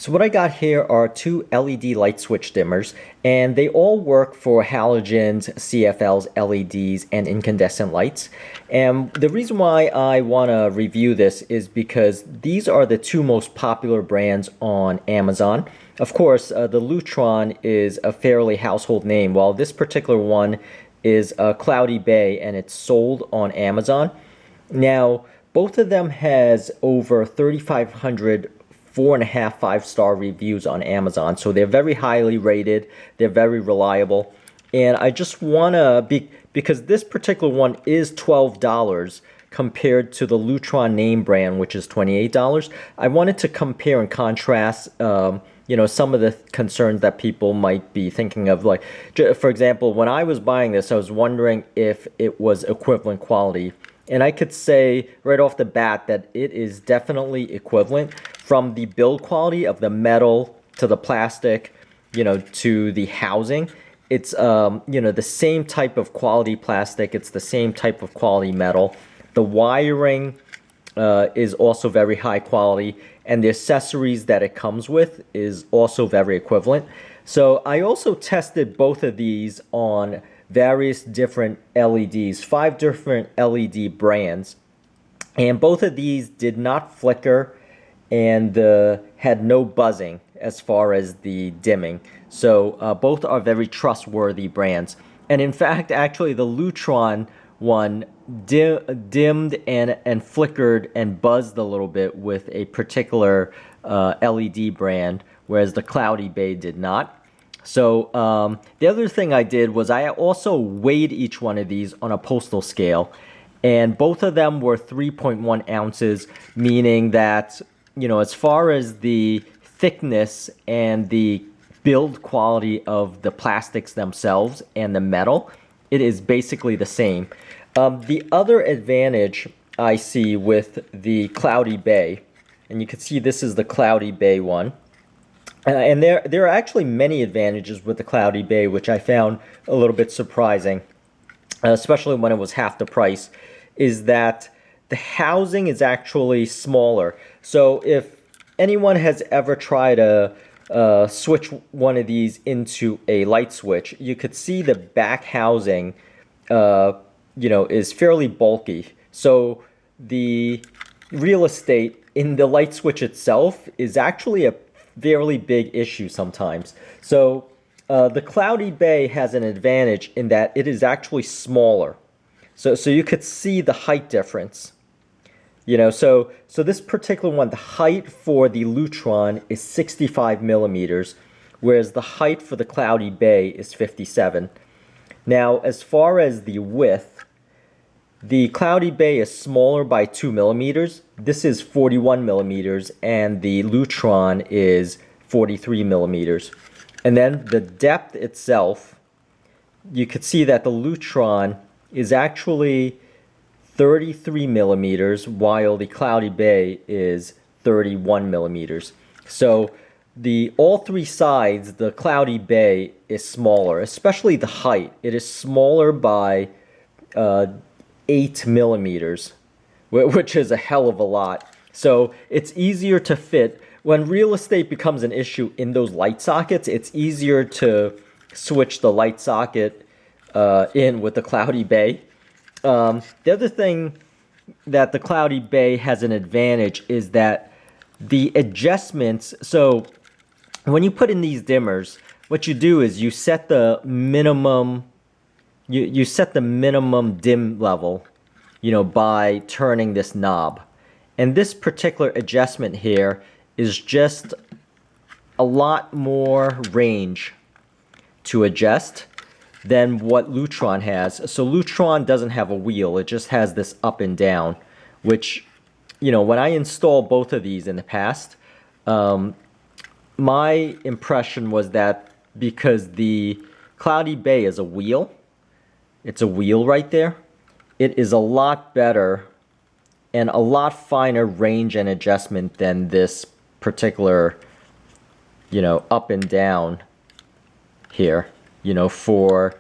So what I got here are two LED light switch dimmers, and they all work for halogens, CFLs, LEDs, and incandescent lights. And the reason why I want to review this is because these are the two most popular brands on Amazon. Of course, the Lutron is a fairly household name, while this particular one is Cloudy Bay, and it's sold on Amazon. Now, both of them has over 3,500 4.5 5-star reviews on Amazon, so they're very highly rated, they're very reliable, and I just want to because this particular one is $12 compared to the Lutron name brand, which is $28. I wanted to compare and contrast some of the concerns that people might be thinking of. Like, for example, when I was buying this, I was wondering if it was equivalent quality. And I could say right off the bat that it is definitely equivalent, from the build quality of the metal to the plastic, to the housing. It's, the same type of quality plastic. It's the same type of quality metal. The wiring is also very high quality, and the accessories that it comes with is also very equivalent. So I also tested both of these on various different LEDs, 5 different LED brands, and both of these did not flicker and had no buzzing as far as the dimming. So both are very trustworthy brands. And in fact, actually, the Lutron one dimmed and flickered and buzzed a little bit with a particular LED brand, whereas the Cloudy Bay did not. So the other thing I did was I also weighed each one of these on a postal scale, and both of them were 3.1 ounces, meaning that, as far as the thickness and the build quality of the plastics themselves and the metal, it is basically the same. The other advantage I see with the Cloudy Bay, and you can see this is the Cloudy Bay one, and there are actually many advantages with the Cloudy Bay, which I found a little bit surprising, especially when it was half the price, is that the housing is actually smaller. So if anyone has ever tried to switch one of these into a light switch, you could see the back housing, is fairly bulky. So the real estate in the light switch itself is actually a fairly big issue sometimes. So the Cloudy Bay has an advantage in that it is actually smaller. So you could see the height difference. So this particular one, the height for the Lutron is 65 millimeters, whereas the height for the Cloudy Bay is 57. Now, as far as the width, the Cloudy Bay is smaller by 2 millimeters. This is 41 millimeters, and the Lutron is 43 millimeters. And then the depth itself, you could see that the Lutron is actually 33 millimeters, while the Cloudy Bay is 31 millimeters. So all three sides, the Cloudy Bay is smaller, especially the height. It is smaller by 8 millimeters, which is a hell of a lot. So it's easier to fit. When real estate becomes an issue in those light sockets, it's easier to switch the light socket in with the Cloudy Bay. The other thing that the Cloudy Bay has an advantage is that the adjustments, so when you put in these dimmers, what you do is you set the minimum you set the minimum dim level, by turning this knob. And this particular adjustment here is just a lot more range to adjust than what Lutron has. So Lutron doesn't have a wheel, it just has this up and down, which, when I installed both of these in the past, my impression was that because the Cloudy Bay is a wheel, it's a wheel right there, it is a lot better and a lot finer range and adjustment than this particular, up and down here, for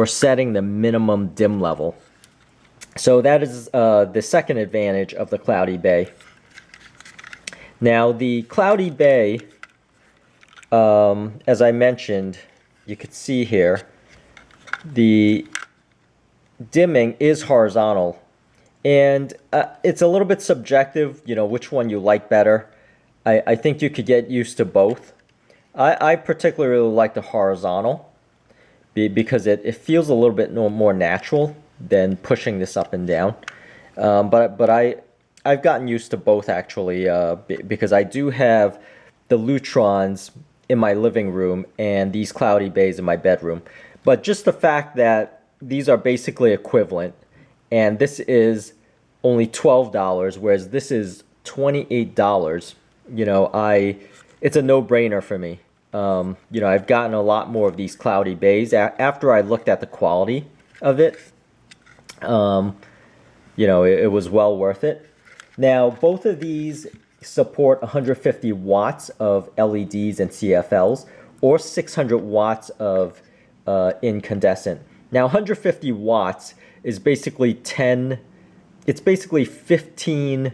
setting the minimum dim level. So that is the second advantage of the Cloudy Bay. Now the Cloudy Bay as I mentioned, you could see here, the dimming is horizontal. And it's a little bit subjective, you know, which one you like better. I think you could get used to both. I particularly like the horizontal because it feels a little bit more natural than pushing this up and down. But I've gotten used to both actually because I do have the Lutrons in my living room and these cloudy bays in my bedroom. But just the fact that these are basically equivalent, and this is only $12, whereas this is $28. You know, it's a no-brainer for me. You know, I've gotten a lot more of these cloudy bays after I looked at the quality of it. You know, it was well worth it. Now, both of these support 150 watts of LEDs and CFLs, or 600 watts of incandescent. Now, 150 watts is basically 10. It's basically 15,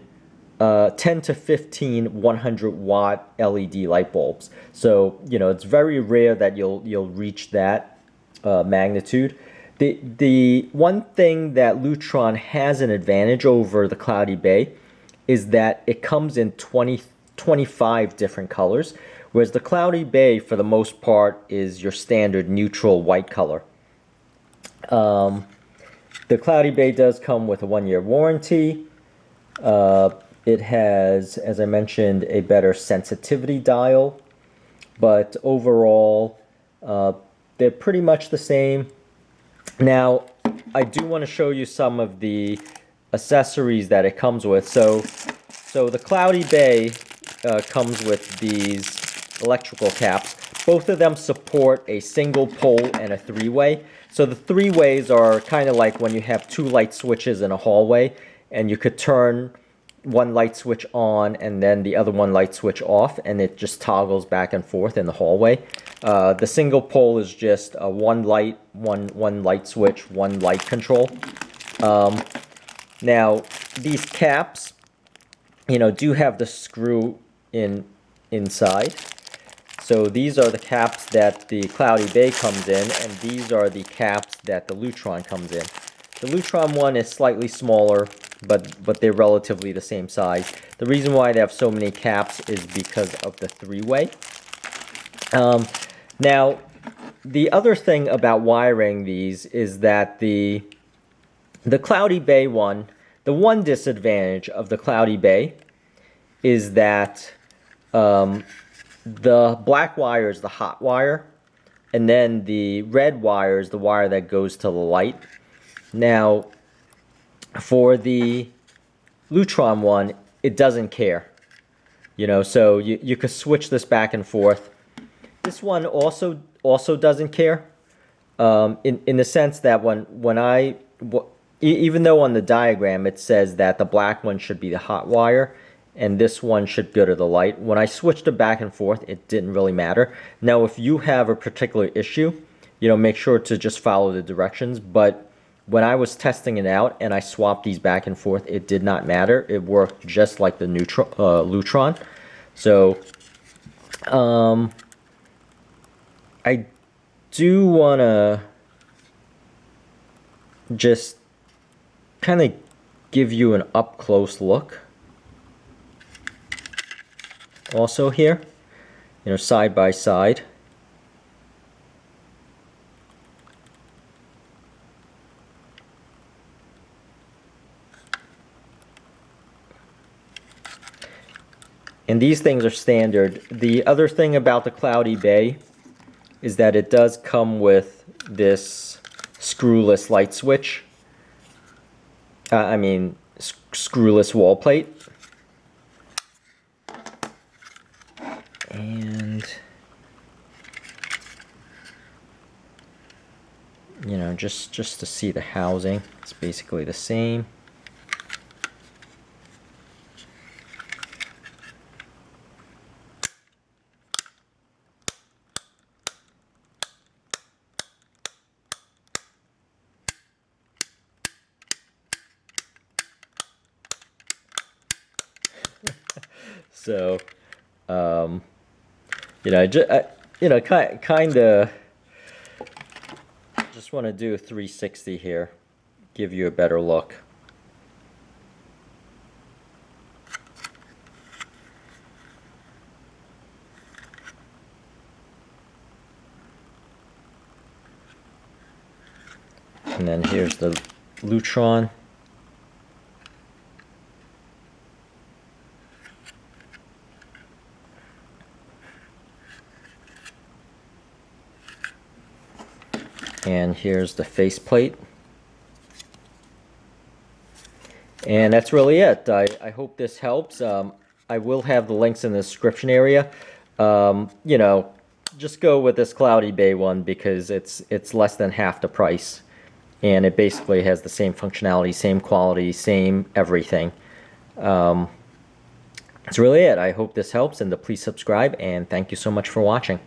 10 to 15 100-watt LED light bulbs. So, you know, it's very rare that you'll reach that magnitude. The one thing that Lutron has an advantage over the Cloudy Bay is that it comes in 25 different colors, whereas the Cloudy Bay, for the most part, is your standard neutral white color. The Cloudy Bay does come with a 1-year warranty. It has, as I mentioned, a better sensitivity dial, but overall, they're pretty much the same. Now, I do want to show you some of the accessories that it comes with. So the Cloudy Bay comes with these electrical caps. Both of them support a single pole and a three-way. So the three-ways are kind of like when you have two light switches in a hallway, and you could turn one light switch on and then the other one light switch off, and it just toggles back and forth in the hallway. The single pole is just one light, one light switch, one light control. Now, these caps, you know, do have the screw inside. So these are the caps that the Cloudy Bay comes in, and these are the caps that the Lutron comes in. The Lutron one is slightly smaller, but they're relatively the same size. The reason why they have so many caps is because of the three-way. Now, the other thing about wiring these is that the Cloudy Bay one, the one disadvantage of the Cloudy Bay is that the black wire is the hot wire, and then the red wire is the wire that goes to the light. Now, for the Lutron one, it doesn't care. You know, so you could switch this back and forth. This one also doesn't care, in the sense that even though on the diagram it says that the black one should be the hot wire and this one should go to the light, when I switched it back and forth, it didn't really matter. Now, if you have a particular issue, you know, make sure to just follow the directions. But when I was testing it out and I swapped these back and forth, it did not matter. It worked just like the Lutron. So, I do want to just kind of give you an up-close look. Also here, you know, side by side. And these things are standard. The other thing about the Cloudy Bay is that it does come with this screwless light switch. Screwless wall plate. And, you know, just to see the housing, it's basically the same. So, Kind of just want to do a 360 here, give you a better look. And then here's the Lutron. And here's the faceplate. And that's really it. I hope this helps. I will have the links in the description area. Just go with this Cloudy Bay one because it's less than half the price. And it basically has the same functionality, same quality, same everything. That's really it. I hope this helps, and please subscribe, and thank you so much for watching.